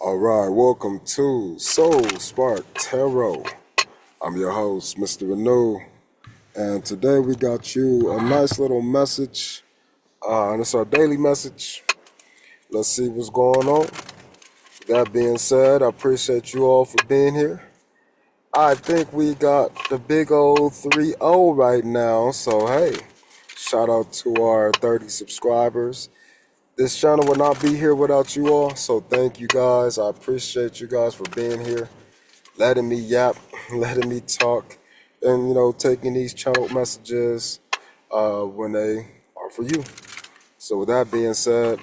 All right, welcome to Soul Spark Tarot. I'm your host, Mr. Renew, and today we got you a nice little message, and it's our daily message. Let's see what's going on. That being said, I appreciate you all for being here. I think we got the big old 3-0 right now, so hey, shout out to our 30 subscribers. This channel would not be here without you all, so thank you guys. I appreciate you guys for being here, letting me yap, letting me talk, and taking these channel messages when they are for you. So with that being said,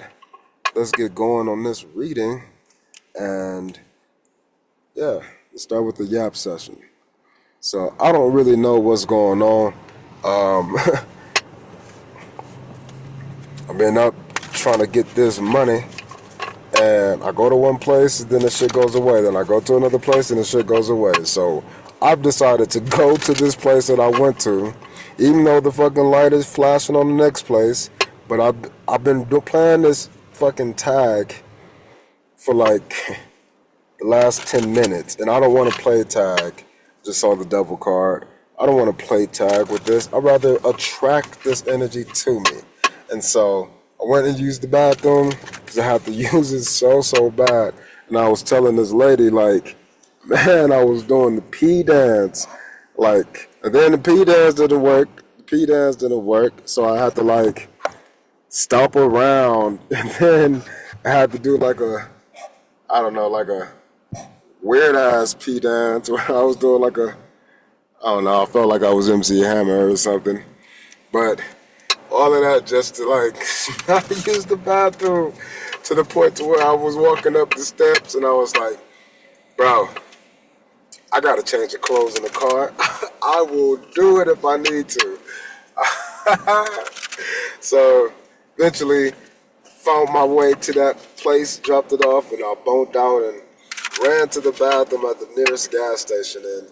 let's get going on this reading, and yeah, let's start with the yap session. So I don't really know what's going on. I've been up trying to get this money, and I go to one place, then the shit goes away. Then I go to another place, and the shit goes away. So I've decided to go to this place that I went to, even though the fucking light is flashing on the next place. But I've been playing this fucking tag for like the last 10 minutes, and I don't want to play tag. Just saw the devil card. I don't want to play tag with this. I'd rather attract this energy to me. And so I went and used the bathroom because I had to use it so bad. And I was telling this lady, like, man, I was doing the pee dance. Like, and then the pee dance didn't work. The pee dance didn't work. So I had to, like, stomp around. And then I had to do like a weird ass pee dance where I was doing like I felt like I was MC Hammer or something. But all of that just to like not use the bathroom, to the point to where I was walking up the steps and I was like, bro, I gotta change the clothes in the car. I will do it if I need to. So eventually found my way to that place, dropped it off, and I boned out and ran to the bathroom at the nearest gas station, and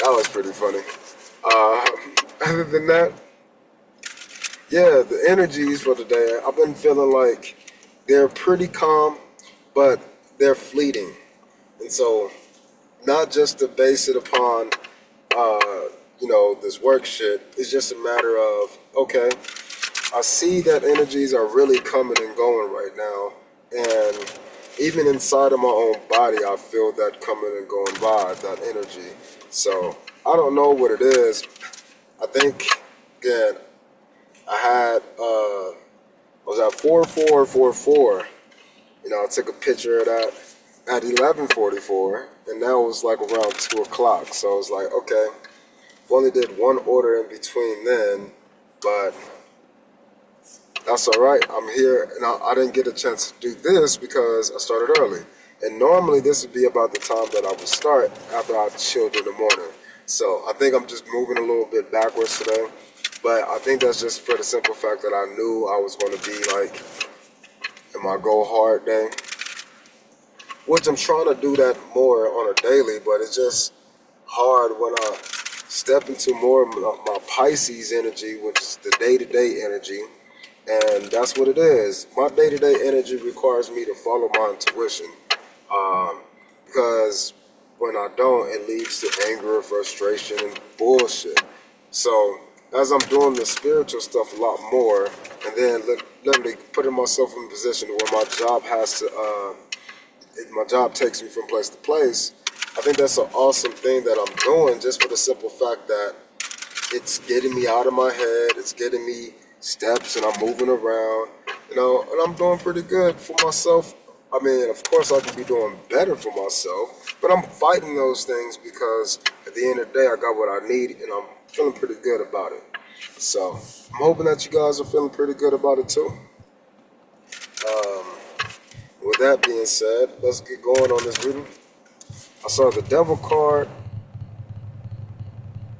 that was pretty funny. Other than that, yeah, the energies for today, I've been feeling like they're pretty calm, but they're fleeting. And so, not just to base it upon, this work shit, it's just a matter of, okay, I see that energies are really coming and going right now. And even inside of my own body, I feel that coming and going by, that energy. So, I don't know what it is. I think, again, I was at 4444. I took a picture of that at 11:44, and that was like around 2 o'clock. So I was like, okay, I've only did one order in between then, but that's all right. I'm here, and I didn't get a chance to do this because I started early. And normally this would be about the time that I would start after I chilled in the morning. So I think I'm just moving a little bit backwards today. But I think that's just for the simple fact that I knew I was going to be like in my go hard day, which I'm trying to do that more on a daily, but it's just hard when I step into more of my Pisces energy, which is the day-to-day energy. And that's what it is. My day-to-day energy requires me to follow my intuition, because when I don't, it leads to anger, frustration, and bullshit. So as I'm doing the spiritual stuff a lot more, and then literally putting myself in a position where my job takes me from place to place, I think that's an awesome thing that I'm doing, just for the simple fact that it's getting me out of my head, it's getting me steps, and I'm moving around, and I'm doing pretty good for myself. I mean, of course I could be doing better for myself, but I'm fighting those things because at the end of the day, I got what I need, and I'm feeling pretty good about it. So I'm hoping that you guys are feeling pretty good about it too. With that being said, let's get going on this reading. I saw the devil card.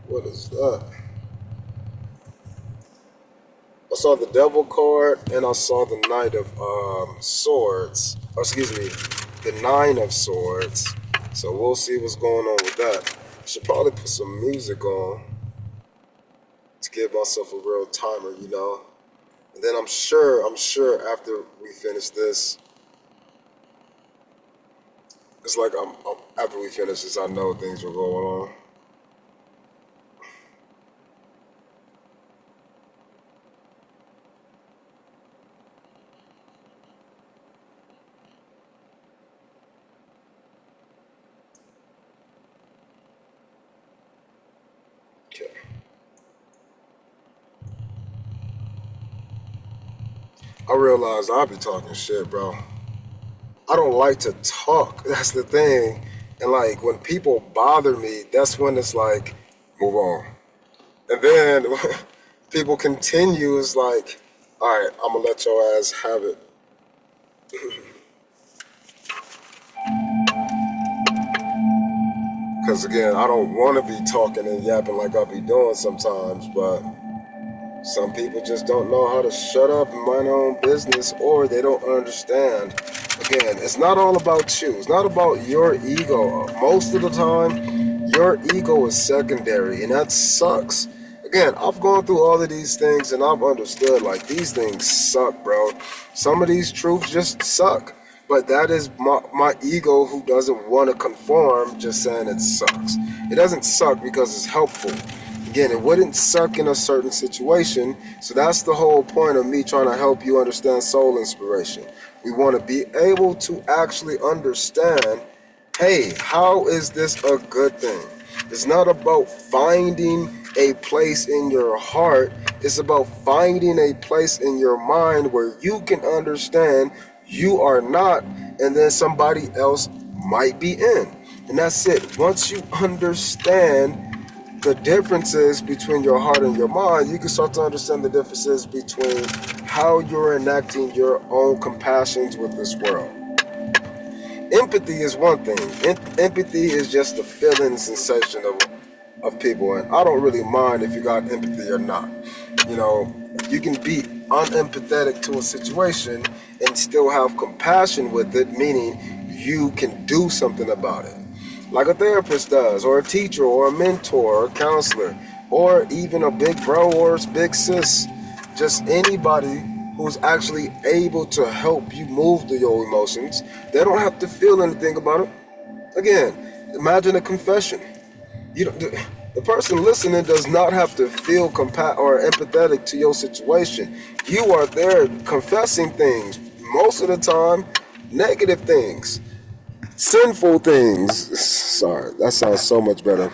What is that? I saw the devil card, and I saw the knight of swords. Or excuse me, the 9 of swords. So we'll see what's going on with that. I should probably put some music on to give myself a real timer, And then I'm sure after we finish this, It's like after we finish this, I know things will go on. Okay. I realize I'll be talking shit, bro. I don't like to talk. That's the thing. And like when people bother me, that's when it's like, move on. And then people continue, it's like, all right, I'm gonna let your ass have it. Because again, I don't want to be talking and yapping like I be doing sometimes, but some people just don't know how to shut up and mind their own business, or they don't understand. Again, it's not all about you. It's not about your ego. Most of the time, your ego is secondary, and that sucks. Again, I've gone through all of these things, and I've understood, like, these things suck, bro. Some of these truths just suck. But that is my ego who doesn't want to conform, just saying it sucks. It doesn't suck because it's helpful. Again, it wouldn't suck in a certain situation. So that's the whole point of me trying to help you understand soul inspiration. We want to be able to actually understand, hey, how is this a good thing? It's not about finding a place in your heart. It's about finding a place in your mind where you can understand you are not, and then somebody else might be in. And that's it. Once you understand the differences between your heart and your mind, you can start to understand the differences between how you're enacting your own compassions with this world. Empathy is one thing. Empathy is just the feeling sensation of people, and I don't really mind if you got empathy or not. You know, you can be unempathetic to a situation and still have compassion with it, meaning you can do something about it. Like a therapist does, or a teacher, or a mentor, or a counselor, or even a big bro or a big sis. Just anybody who's actually able to help you move through your emotions. They don't have to feel anything about it. Again, imagine a confession. You don't, the person listening does not have to feel or empathetic to your situation. You are there confessing things, most of the time, negative things, sinful things. Sorry, that sounds so much better.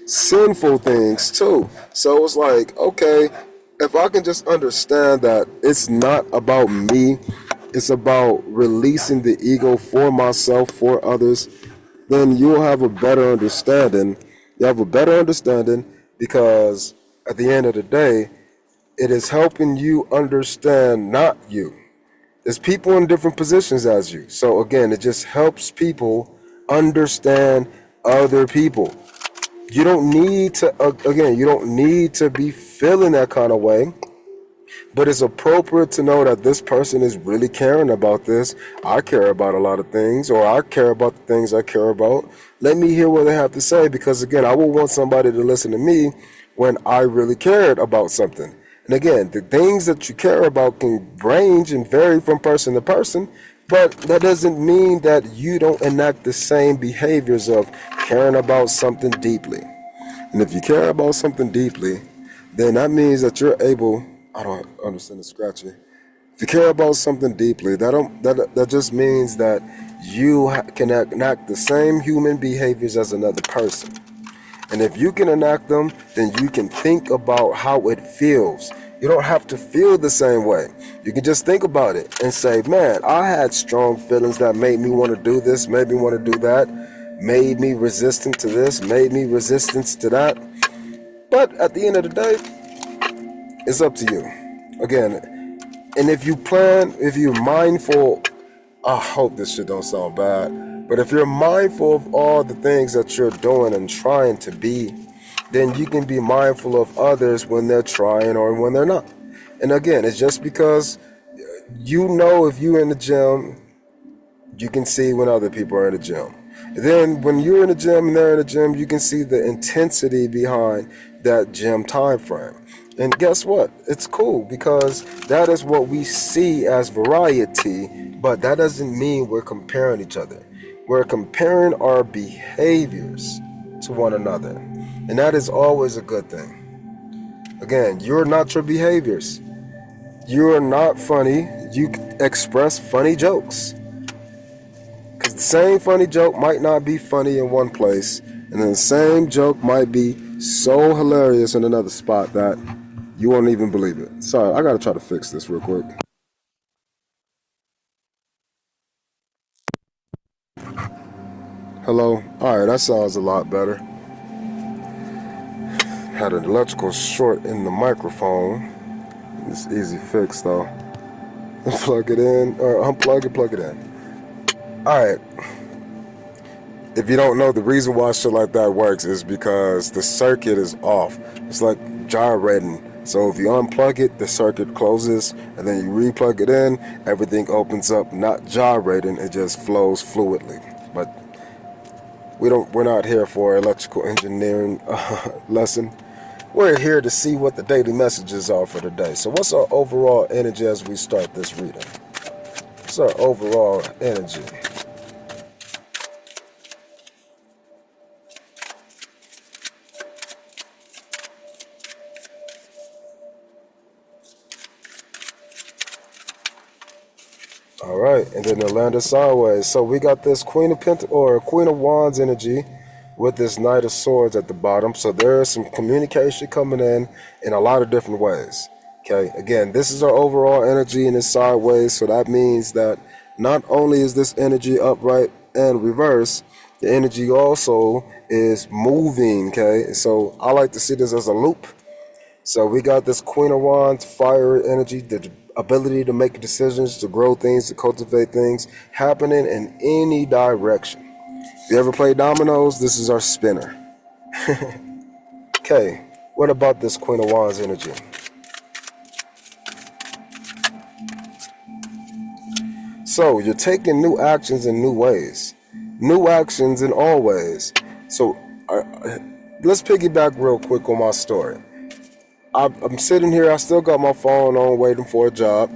Sinful things too. So it's like, okay, if I can just understand that it's not about me, it's about releasing the ego for myself, for others, then you'll have a better understanding. You have a better understanding because at the end of the day, it is helping you understand not you. There's people in different positions as you. So again, it just helps people understand other people. You don't need to, again, you don't need to be feeling that kind of way. But it's appropriate to know that this person is really caring about this. I care about a lot of things, or I care about the things I care about. Let me hear what they have to say, because again, I will want somebody to listen to me when I really cared about something. And again, the things that you care about can range and vary from person to person, but that doesn't mean that you don't enact the same behaviors of caring about something deeply. And if you care about something deeply, then that means that you're able. I don't understand the scratchy. If you care about something deeply, that just means that you can enact the same human behaviors as another person. And if you can enact them, then you can think about how it feels. You don't have to feel the same way. You can just think about it and say, man, I had strong feelings that made me want to do this, made me want to do that, made me resistant to this, made me resistant to that. But at the end of the day, it's up to you. Again, and if you're mindful, I hope this shit don't sound bad, but if you're mindful of all the things that you're doing and trying to be, then you can be mindful of others when they're trying or when they're not. And again, it's just because you know if you're in the gym, you can see when other people are in the gym. Then when you're in the gym and they're in the gym, you can see the intensity behind that gym time frame. And guess what? It's cool because that is what we see as variety, but that doesn't mean we're comparing each other. We're comparing our behaviors to one another. And that is always a good thing. Again, you're not your behaviors. You're not funny. You express funny jokes. Because the same funny joke might not be funny in one place, and then the same joke might be so hilarious in another spot that you won't even believe it. Sorry, I gotta try to fix this real quick. Hello? Alright, that sounds a lot better. Had an electrical short in the microphone. It's easy fix though. Plug it in, or unplug it, plug it in. Alright. If you don't know, the reason why shit like that works is because the circuit is off. It's like gyrating. So if you unplug it, the circuit closes, and then you replug it in, everything opens up, not gyrating, it just flows fluidly. But we're not here for an electrical engineering lesson. We're here to see what the daily messages are for today. So what's our overall energy as we start this reading? What's our overall energy? All right, and then it landed sideways. So we got this Queen of Wands energy with this Knight of Swords at the bottom. So there is some communication coming in a lot of different ways. Okay, again, this is our overall energy and it's sideways. So that means that not only is this energy upright and reverse, the energy also is moving. Okay, so I like to see this as a loop. So we got this Queen of Wands, fire energy, the ability to make decisions, to grow things, to cultivate things, happening in any direction. If you ever play dominoes, this is our spinner. Okay, what about this Queen of Wands energy? So you're taking new actions in new ways. New actions in all ways. So let's piggyback real quick on my story. I'm sitting here, I still got my phone on waiting for a job,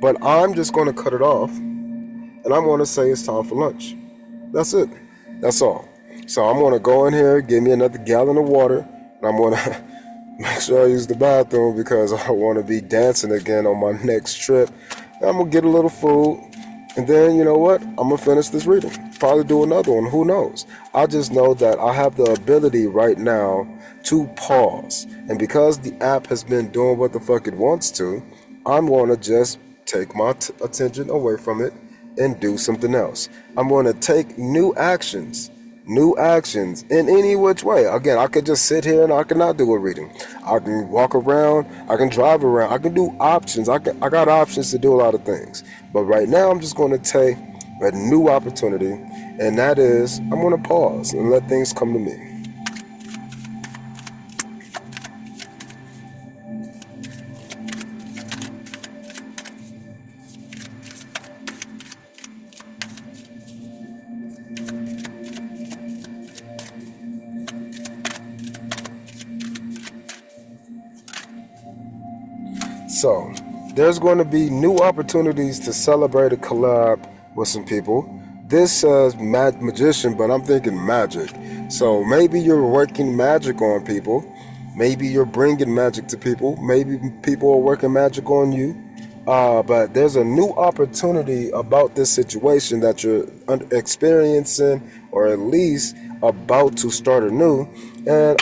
but I'm just going to cut it off and I'm going to say it's time for lunch. That's it. That's all. So I'm going to go in here, give me another gallon of water, and I'm going to make sure I use the bathroom because I want to be dancing again on my next trip. And I'm going to get a little food, and then, you know what? I'm going to finish this reading. Probably do another one. Who knows? I just know that I have the ability right now to pause. And because the app has been doing what the fuck it wants to, I'm going to just take my attention away from it and do something else. I'm going to take new actions in any which way. Again, I could just sit here and I cannot do a reading. I can walk around, I can drive around, I can do options. I got options to do a lot of things. But right now I'm just going to take a new opportunity, and that is I'm going to pause and let things come to me. So, there's going to be new opportunities to celebrate a collab with some people. This says magician, but I'm thinking magic. So maybe you're working magic on people. Maybe you're bringing magic to people. Maybe people are working magic on you. But there's a new opportunity about this situation that you're experiencing, or at least about to start anew. And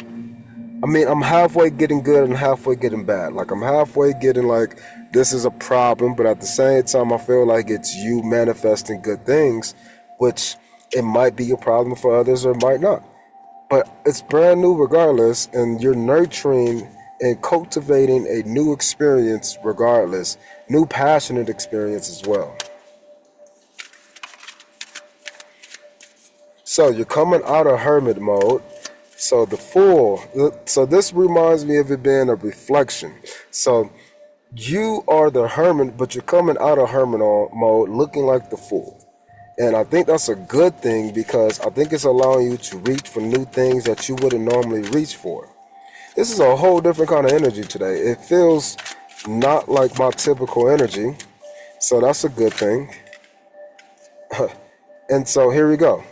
I mean, I'm halfway getting good and halfway getting bad. Like, I'm halfway getting like, this is a problem, but at the same time, I feel like it's you manifesting good things, which it might be a problem for others or it might not. But it's brand new regardless, and you're nurturing and cultivating a new experience regardless, new passionate experience as well. So you're coming out of hermit mode. So the Fool, so this reminds me of it being a reflection. So you are the hermit, but you're coming out of hermit mode looking like the Fool. And I think that's a good thing because I think it's allowing you to reach for new things that you wouldn't normally reach for. This is a whole different kind of energy today. It feels not like my typical energy, so that's a good thing. And so here we go.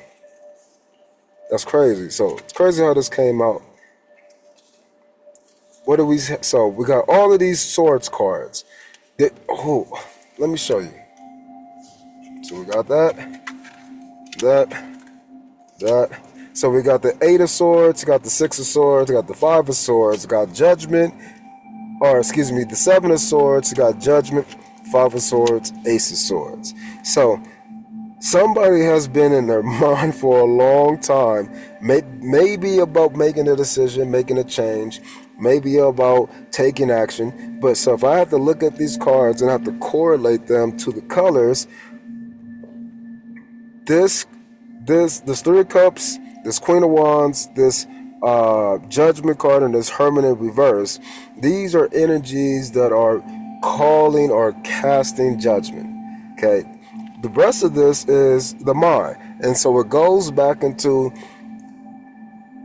That's crazy. So it's crazy how this came out. What do we? So we got all of these swords cards. Let me show you. So we got that. So we got the 8 of swords, got the 6 of swords, got the 5 of swords, got judgment, the 7 of swords, got judgment, 5 of swords, ace of swords. So somebody has been in their mind for a long time, maybe about making a decision, making a change, maybe about taking action. But so if I have to look at these cards and have to correlate them to the colors, this 3 of Cups, this Queen of Wands, this Judgment card, and this Hermit in reverse, these are energies that are calling or casting judgment. Okay, the rest of this is the mind, and so it goes back into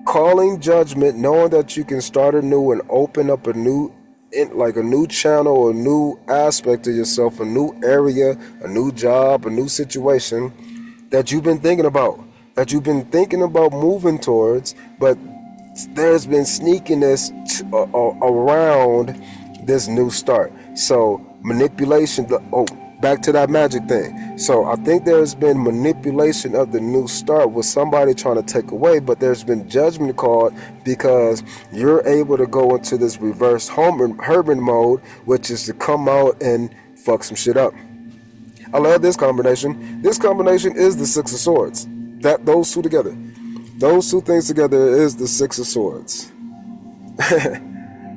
calling judgment, knowing that you can start anew and open up a new channel, a new aspect of yourself, a new area, a new job, a new situation that you've been thinking about, moving towards, but there's been sneakiness around this new start. So manipulation, back to that magic thing. So I think there's been manipulation of the new start with somebody trying to take away, but there's been judgment called because you're able to go into this reverse Hermit mode, which is to come out and fuck some shit up. I love this combination. This combination is the 6 of swords. Those two together. Those two things together is the 6 of swords.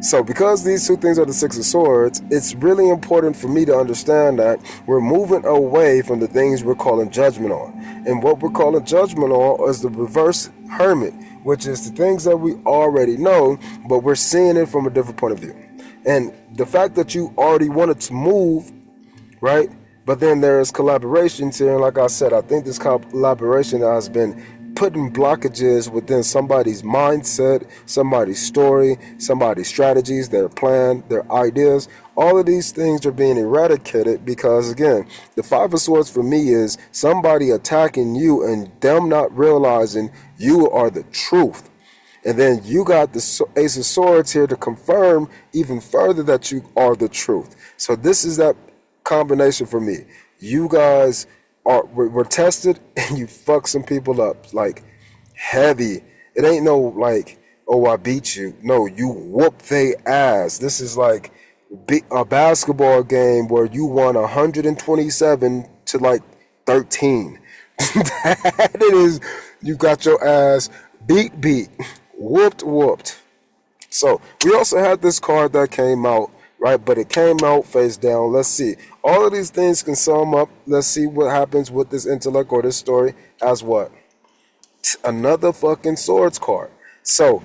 So because these two things are the 6 of swords, it's really important for me to understand that we're moving away from the things we're calling judgment on. And what we're calling judgment on is the reverse Hermit, which is the things that we already know, but we're seeing it from a different point of view. And the fact that you already wanted to move, right? But then there's collaborations here, and like I said, I think this collaboration has been putting blockages within somebody's mindset, somebody's story, somebody's strategies, their plan, their ideas. All of these things are being eradicated because, again, the 5 of swords for me is somebody attacking you and them not realizing you are the truth. And then you got the ace of swords here to confirm even further that you are the truth. So this is that combination for me. You guys were tested and you fucked some people up like heavy. It ain't no like, oh, I beat you. No, you whooped they ass. This is like a basketball game where you won 127 to like 13. That it is, you got your ass beat, whooped. So we also had this card that came out, right? But it came out face down. Let's see. All of these things can sum up. Let's see what happens with this intellect or this story as what? Another fucking swords card. So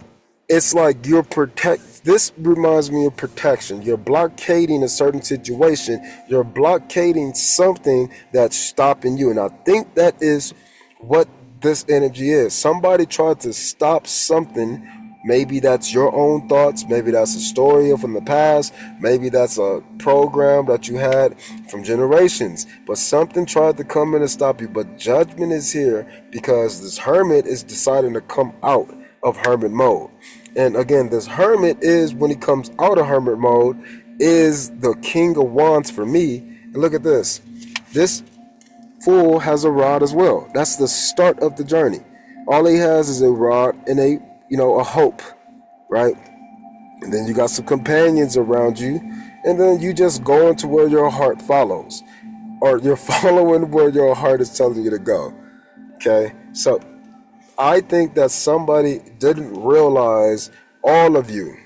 it's like this reminds me of protection. You're blockading a certain situation. You're blockading something that's stopping you. And I think that is what this energy is. Somebody tried to stop something. Maybe that's your own thoughts. Maybe that's a story from the past. Maybe that's a program that you had from generations. But something tried to come in and stop you. But judgment is here because this hermit is deciding to come out of hermit mode. And again, this hermit is, when he comes out of hermit mode, is the king of wands for me. And look at this. This fool has a rod as well. That's the start of the journey. All he has is a rod and a hope, right? And then you got some companions around you, and then you just go into where your heart follows, or you're following where your heart is telling you to go. Okay, so I think that somebody didn't realize all of you,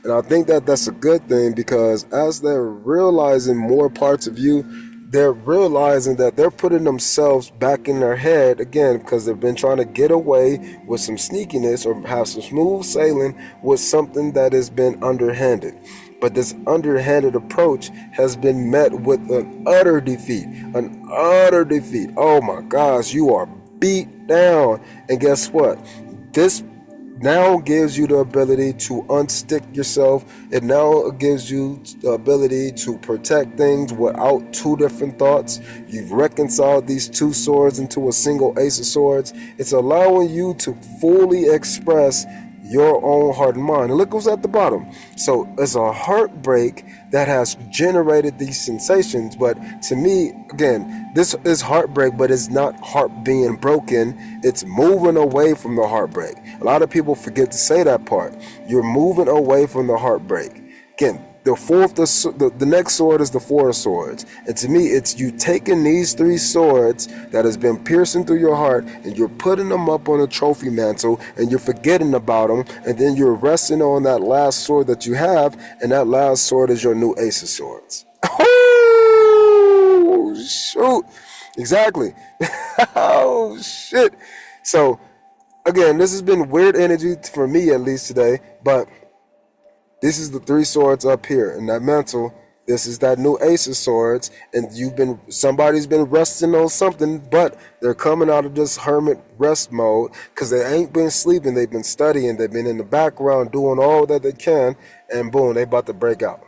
and I think that that's a good thing, because as they're realizing more parts of you, they're realizing that they're putting themselves back in their head again, because they've been trying to get away with some sneakiness or have some smooth sailing with something that has been underhanded. But this underhanded approach has been met with an utter defeat. Oh my gosh, you are beat down. And guess what? This now gives you the ability to unstick yourself. It now gives you the ability to protect things without two different thoughts. You've reconciled these two swords into a single ace of swords. It's allowing you to fully express your own heart and mind. And look who's at the bottom. So it's a heartbreak that has generated these sensations. But to me, again, this is heartbreak, but it's not heart being broken. It's moving away from the heartbreak. A lot of people forget to say that part. You're moving away from the heartbreak. Again, the next sword is the Four of Swords. And to me, it's you taking these three swords that has been piercing through your heart and you're putting them up on a trophy mantle and you're forgetting about them. And then you're resting on that last sword that you have. And that last sword is your new Ace of Swords. Oh, shoot. Exactly. Oh, shit. So, again, this has been weird energy for me, at least today. But this is the three swords up here in that mantle. This is that new Ace of Swords, and somebody's been resting on something, but they're coming out of this hermit rest mode because they ain't been sleeping. They've been studying. They've been in the background doing all that they can, and boom, they about to break out.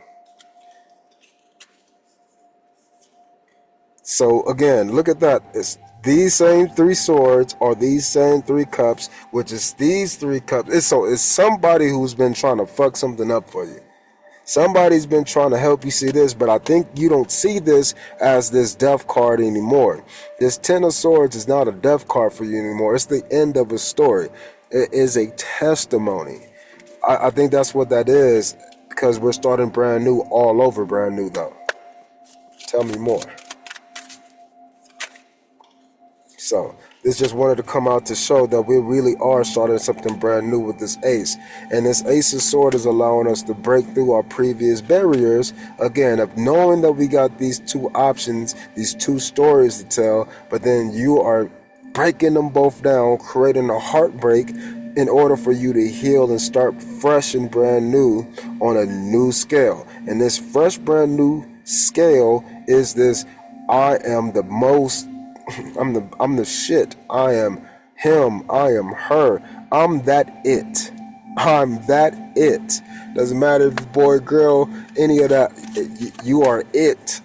So again, look at that. It's these same three swords or these same three cups, which is these three cups. It's somebody who's been trying to fuck something up for you. Somebody's been trying to help you see this, but I think you don't see this as this death card anymore. This Ten of Swords is not a death card for you anymore. It's the end of a story. It is a testimony. I think that's what that is, because we're starting brand new, all over brand new though. Tell me more. So this just wanted to come out to show that we really are starting something brand new with this ace. And this Ace of Swords is allowing us to break through our previous barriers, again, of knowing that we got these two options, these two stories to tell, but then you are breaking them both down, creating a heartbreak in order for you to heal and start fresh and brand new on a new scale. And this fresh brand new scale is this: I am the most I'm the shit. I am him. I am her. I'm that it. I'm that it. Doesn't matter if boy, girl, any of that. You are it.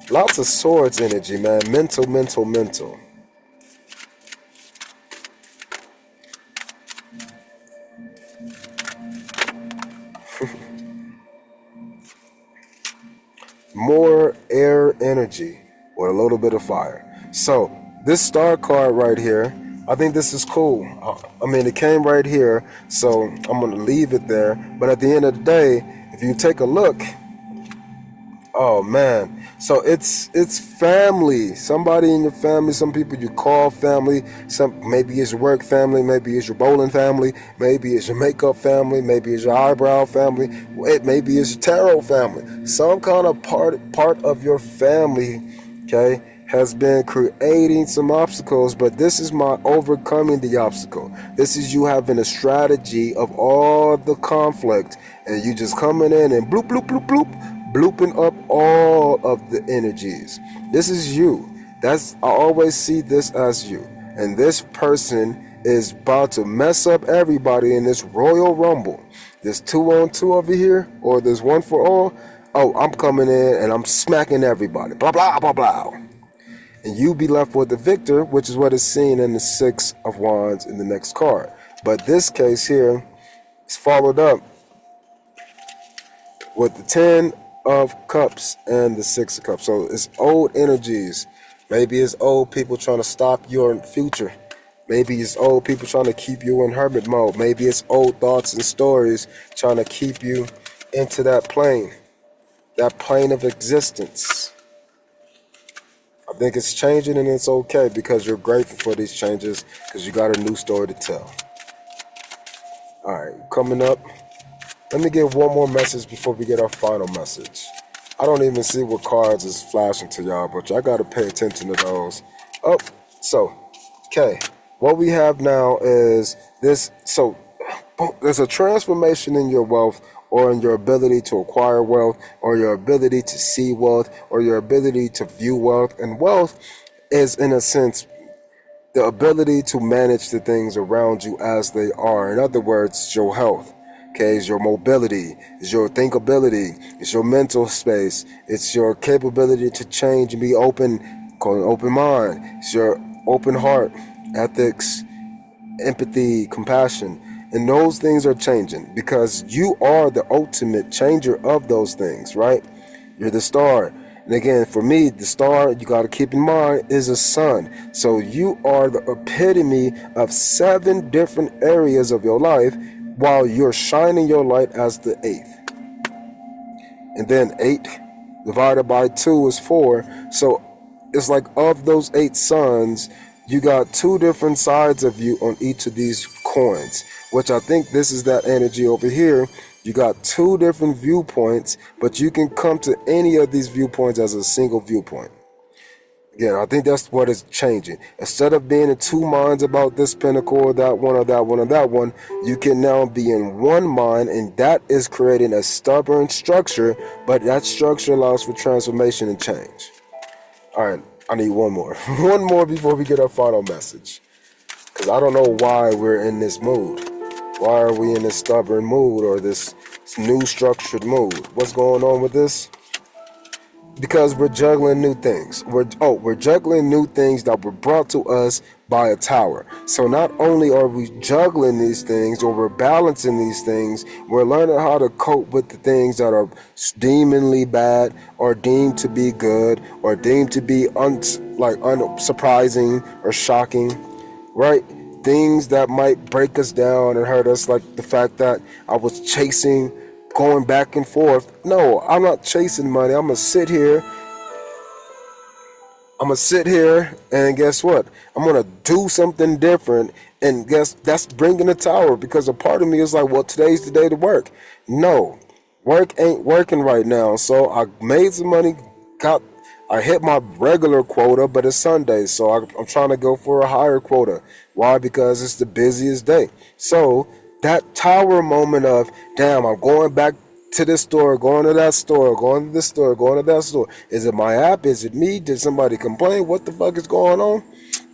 Lots of swords energy, man. Mental. More air energy with a little bit of fire. So this star card right here, I think this is cool. I mean, it came right here, so I'm gonna leave it there. But at the end of the day, if you take a look, oh man, so it's family. Somebody in your family, some people you call family, maybe it's your work family, maybe it's your bowling family, maybe it's your makeup family, maybe it's your eyebrow family, maybe it's your tarot family. Some kind of part of your family, okay, has been creating some obstacles, but this is my overcoming the obstacle. This is you having a strategy of all the conflict, and you just coming in and bloop, bloop, bloop, bloop, blooping up all of the energies. This is you. I always see this as you. And this person is about to mess up everybody in this Royal Rumble. This 2-on-2 over here, or this 1 for all. Oh, I'm coming in and I'm smacking everybody. Blah, blah, blah, blah. And you be left with the victor, which is what is seen in the 6 of Wands in the next card. But this case here is followed up with the 10 of Cups and the 6 of Cups. So it's old energies. Maybe it's old people trying to stop your future. Maybe it's old people trying to keep you in hermit mode. Maybe it's old thoughts and stories trying to keep you into that plane of existence. I think it's changing and it's okay because you're grateful for these changes because you got a new story to tell. All right, coming up. Let me give one more message before we get our final message. I don't even see what cards is flashing to y'all, but y'all got to pay attention to those. Oh, so, okay. What we have now is this. So, there's a transformation in your wealth or in your ability to acquire wealth or your ability to see wealth or your ability to view wealth. And wealth is, in a sense, the ability to manage the things around you as they are. In other words, it's your health. Okay, it's your mobility, it's your thinkability, it's your mental space, it's your capability to change and be open, call it open mind. It's your open heart, ethics, empathy, compassion. And those things are changing because you are the ultimate changer of those things, right? You're the star. And again, for me, the star, you got to keep in mind, is a sun. So you are the epitome of 7 different areas of your life while you're shining your light as the 8th. And then 8 divided by 2 is 4. So it's like of those 8 suns, you got 2 different sides of you on each of these coins, which I think this is that energy over here. You got 2 different viewpoints, but you can come to any of these viewpoints as a single viewpoint. Again, I think that's what is changing. Instead of being in 2 minds about this pinnacle or that one or that one or that one, you can now be in 1 mind, and that is creating a stubborn structure, but that structure allows for transformation and change. All right, I need one more. One more before we get our final message. Because I don't know why we're in this mood. Why are we in this stubborn mood or this new structured mood? What's going on with this? Because we're juggling new things. We're juggling new things that were brought to us by a tower. So not only are we juggling these things or we're balancing these things, we're learning how to cope with the things that are deemingly bad or deemed to be good or deemed to be unsurprising or shocking, right? Things that might break us down and hurt us, like the fact that I was chasing, going back and forth. No, I'm not chasing money. I'm gonna sit here and guess what? I'm gonna do something different, and guess that's bringing a tower, because a part of me is like, well, today's the day to work. No, work ain't working right now. So I made some money, I hit my regular quota, but it's Sunday, so I'm trying to go for a higher quota. Why? Because it's the busiest day. So that tower moment of, damn, I'm going back to this store, going to that store, going to this store, going to that store. Is it my app? Is it me? Did somebody complain? What the fuck is going on?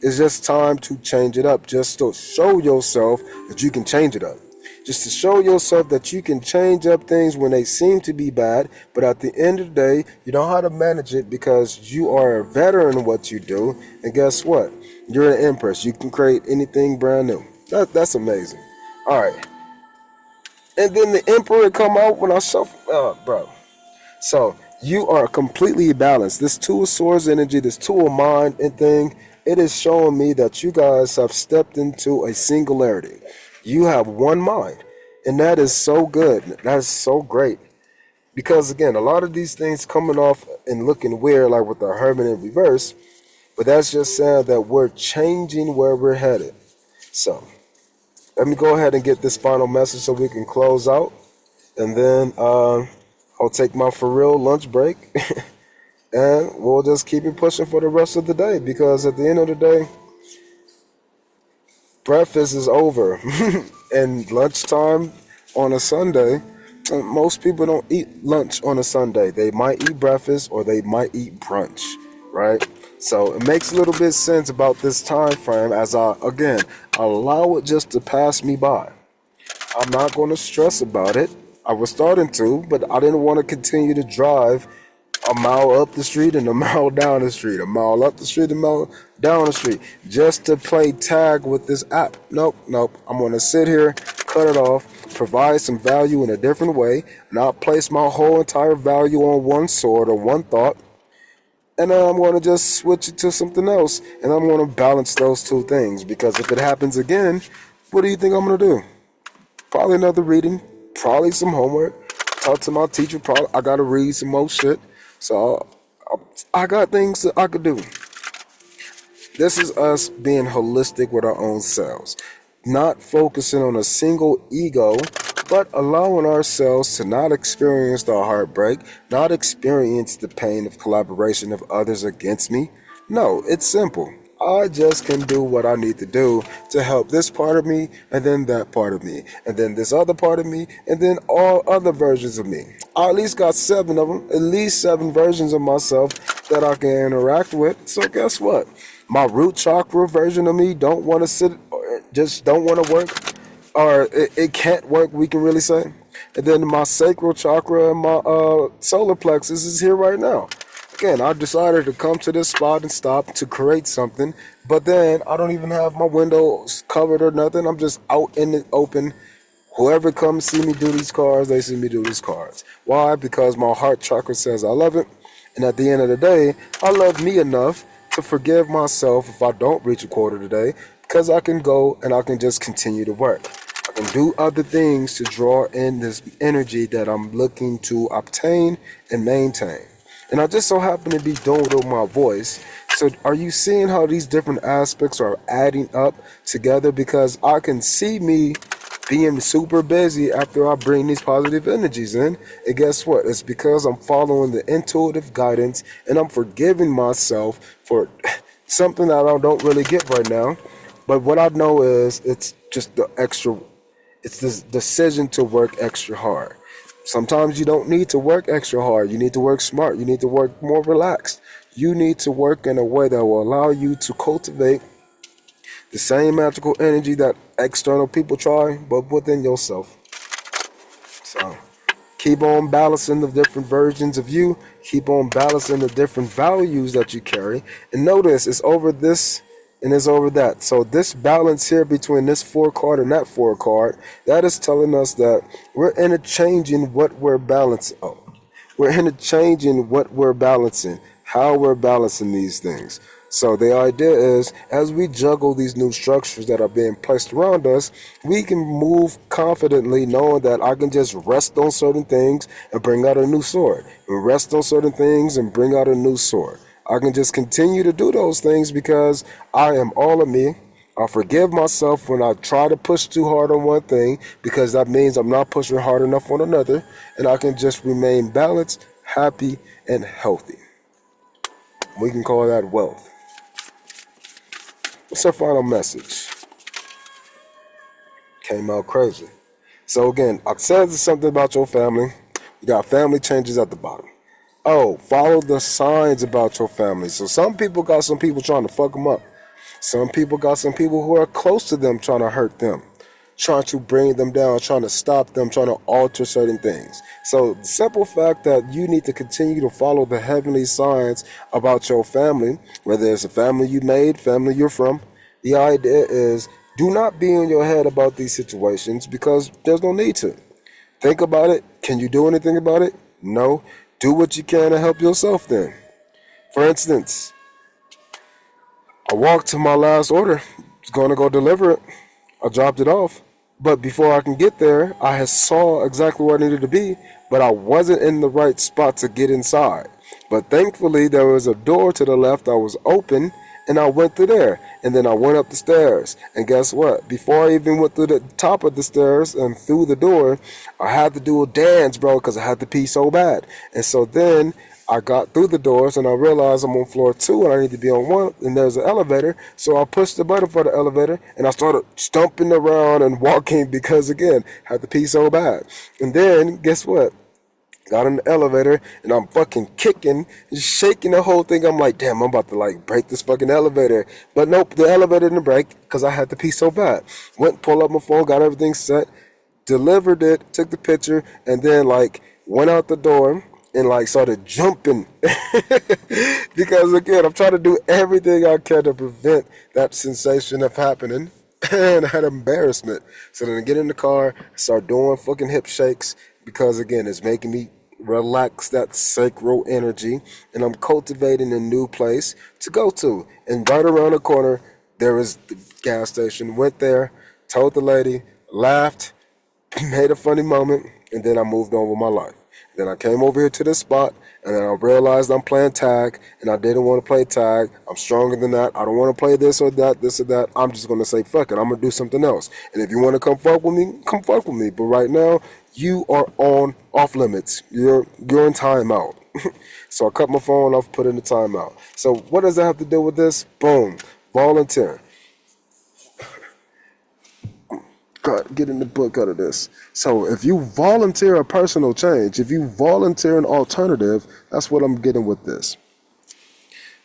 It's just time to change it up, just to show yourself that you can change it up. Just to show yourself that you can change up things when they seem to be bad, but at the end of the day, you know how to manage it because you are a veteran in what you do, and guess what? You're an empress. You can create anything brand new. That's amazing. All right. And then the emperor come out when I shuffle, bro. So you are completely balanced. This 2 of swords energy, this 2 of mind and thing, it is showing me that you guys have stepped into a singularity. You have 1 mind, and that is so good. That is so great. Because again, a lot of these things coming off and looking weird, like with the Hermit in reverse, but that's just saying that we're changing where we're headed. So let me go ahead and get this final message so we can close out, and then I'll take my for real lunch break, and we'll just keep it pushing for the rest of the day, because at the end of the day, breakfast is over. And lunchtime on a Sunday, most people don't eat lunch on a Sunday. They might eat breakfast or they might eat brunch, right? So it makes a little bit sense about this time frame as I, again, allow it just to pass me by. I'm not going to stress about it. I was starting to, but I didn't want to continue to drive a mile up the street and a mile down the street, a mile up the street, a mile down the street, just to play tag with this app. Nope. I'm going to sit here, cut it off, provide some value in a different way, not place my whole entire value on one sword or one thought, and then I'm going to just switch it to something else, and I'm going to balance those 2 things, because if it happens again, what do you think I'm going to do? Probably another reading, probably some homework, talk to my teacher, probably I got to read some more shit. So I got things that I could do. This is us being holistic with our own selves, not focusing on a single ego, but allowing ourselves to not experience the heartbreak, not experience the pain of collaboration of others against me. No, it's simple. I just can do what I need to do to help this part of me, and then that part of me, and then this other part of me, and then all other versions of me. I at least got 7 of them, at least 7 versions of myself that I can interact with. So guess what? My root chakra version of me don't want to sit, or just don't want to work, or it can't work, we can really say. And then my sacral chakra and my solar plexus is here right now. Again, I decided to come to this spot and stop to create something, but then I don't even have my windows covered or nothing. I'm just out in the open. Whoever comes see me do these cards, they see me do these cards. Why? Because my heart chakra says I love it. And at the end of the day, I love me enough to forgive myself if I don't reach a quarter today, because I can go and I can just continue to work. I can do other things to draw in this energy that I'm looking to obtain and maintain. And I just so happen to be doing it with my voice. So are you seeing how these different aspects are adding up together? Because I can see me being super busy after I bring these positive energies in. And guess what? It's because I'm following the intuitive guidance and I'm forgiving myself for something that I don't really get right now. But what I know is it's just it's this decision to work extra hard. Sometimes you don't need to work extra hard. You need to work smart. You need to work more relaxed. You need to work in a way that will allow you to cultivate the same magical energy that external people try, but within yourself. So keep on balancing the different versions of you. Keep on balancing the different values that you carry. And notice it's over this and it's over that. So this balance here between this 4 card and that 4 card, that is telling us that we're interchanging what we're balancing. Oh, we're interchanging what we're balancing, how we're balancing these things. So the idea is, as we juggle these new structures that are being placed around us, we can move confidently knowing that I can just rest on certain things and bring out a new sword. And rest on certain things and bring out a new sword. I can just continue to do those things because I am all of me. I forgive myself when I try to push too hard on one thing, because that means I'm not pushing hard enough on another. And I can just remain balanced, happy, and healthy. We can call that wealth. What's our final message? Came out crazy. So again, I said something about your family. You got family changes at the bottom. Oh, follow the signs about your family. So some people got some people trying to fuck them up. Some people got some people who are close to them trying to hurt them, trying to bring them down, trying to stop them, trying to alter certain things. So the simple fact that you need to continue to follow the heavenly signs about your family, whether it's a family you made, family you're from, the idea is do not be in your head about these situations, because there's no need to. Think about it. Can you do anything about it? No. Do what you can to help yourself then. For instance, I walked to my last order. Was going to go deliver it. I dropped it off. But before I can get there, I had saw exactly where I needed to be, but I wasn't in the right spot to get inside. But thankfully, there was a door to the left that was open, and I went through there. And then I went up the stairs. And guess what? Before I even went through the top of the stairs and through the door, I had to do a dance, bro, because I had to pee so bad. And so then I got through the doors and I realized I'm on floor 2 and I need to be on 1, and there's an elevator. So I pushed the button for the elevator and I started stumping around and walking because, again, I had to pee so bad. And then guess what? Got in the elevator and I'm fucking kicking, shaking the whole thing. I'm like, damn, I'm about to like break this fucking elevator. But nope, the elevator didn't break because I had to pee so bad. Went, pulled up my phone, got everything set, delivered it, took the picture, and then like went out the door and like started jumping. Because again, I'm trying to do everything I can to prevent that sensation of happening. And I had embarrassment. So then I get in the car, start doing fucking hip shakes, because again, it's making me relax that sacral energy, and I'm cultivating a new place to go to. And right around the corner, there is the gas station. Went there, told the lady, laughed, made a funny moment, and then I moved on with my life. Then I came over here to this spot, and then I realized I'm playing tag, and I didn't want to play tag. I'm stronger than that. I don't want to play this or that, this or that. I'm just going to say, fuck it. I'm going to do something else. And if you want to come fuck with me, come fuck with me. But right now, you are on off limits. You're in timeout. So I cut my phone off, put in the timeout. So what does that have to do with this? Boom. Volunteering. God, getting the book out of this. So if you volunteer a personal change, if you volunteer an alternative, that's what I'm getting with this.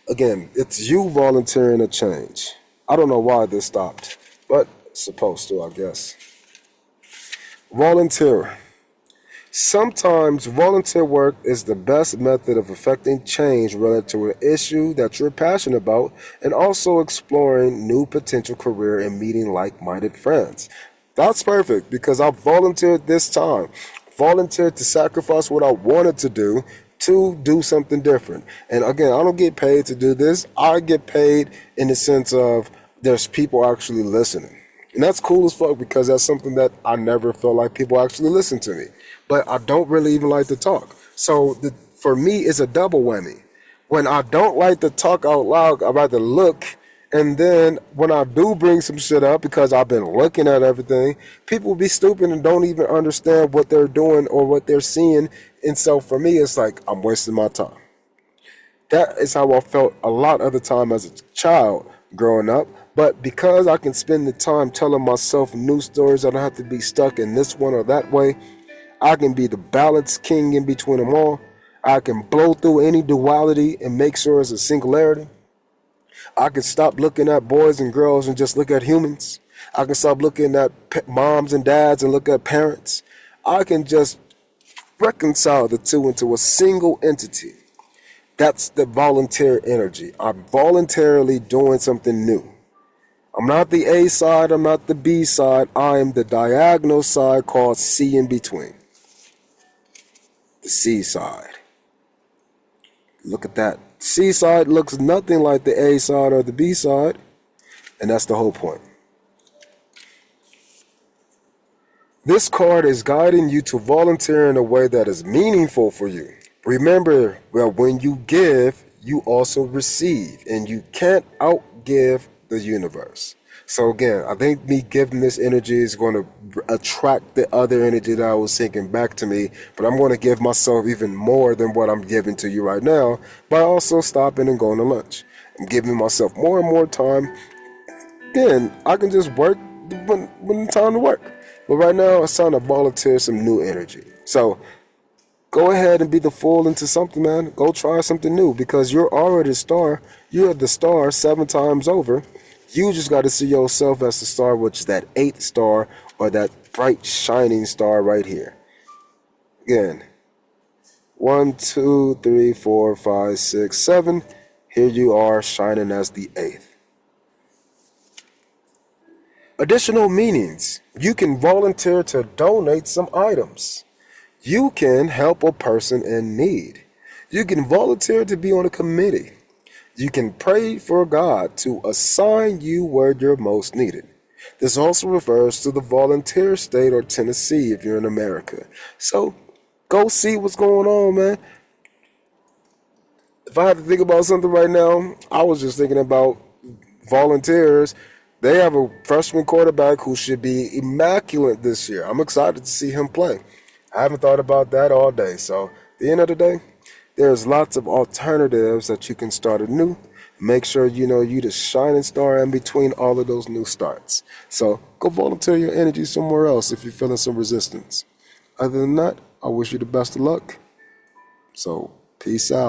Again, it's you volunteering a change. I don't know why this stopped, but it's supposed to, I guess. Volunteer. Sometimes volunteer work is the best method of effecting change related to an issue that you're passionate about and also exploring new potential career and meeting like-minded friends. That's perfect because I volunteered this time. Volunteered to sacrifice what I wanted to do something different. And again, I don't get paid to do this. I get paid in the sense of there's people actually listening. And that's cool as fuck because that's something that I never felt like people actually listen to me. But I don't really even like to talk. So for me, it's a double whammy. When I don't like to talk out loud, I rather look. And then when I do bring some shit up because I've been looking at everything, people be stupid and don't even understand what they're doing or what they're seeing. And so for me, it's like I'm wasting my time. That is how I felt a lot of the time as a child growing up. But because I can spend the time telling myself new stories, I don't have to be stuck in this one or that way. I can be the balance king in between them all. I can blow through any duality and make sure it's a singularity. I can stop looking at boys and girls and just look at humans. I can stop looking at moms and dads and look at parents. I can just reconcile the two into a single entity. That's the volunteer energy. I'm voluntarily doing something new. I'm not the A side, I'm not the B side. I am the diagonal side called C in between. The C side. Look at that. C side looks nothing like the A side or the B side, and that's the whole point. This card is guiding you to volunteer in a way that is meaningful for you. Remember that when you give, you also receive, and you can't outgive the universe. So again, I think me giving this energy is going to attract the other energy that I was thinking back to me, but I'm going to give myself even more than what I'm giving to you right now by also stopping and going to lunch. I'm giving myself more and more time. Then I can just work when it's time to work. But right now, it's time to volunteer some new energy. So go ahead and be the fool into something, man. Go try something new because you're already a star. You're the star 7 times over. You just got to see yourself as the star, which is that 8th star or that bright shining star right here. Again, 1, 2, 3, 4, 5, 6, 7. Here you are shining as the 8th. Additional meanings. You can volunteer to donate some items. You can help a person in need. You can volunteer to be on a committee. You can pray for God to assign you where you're most needed. This also refers to the volunteer state or Tennessee if you're in America. So go see what's going on, man. If I had to think about something right now, I was just thinking about volunteers. They have a freshman quarterback who should be immaculate this year. I'm excited to see him play. I haven't thought about that all day. So at the end of the day, there's lots of alternatives that you can start anew. Make sure you know you the shining star in between all of those new starts. So go volunteer your energy somewhere else if you're feeling some resistance. Other than that, I wish you the best of luck. So peace out.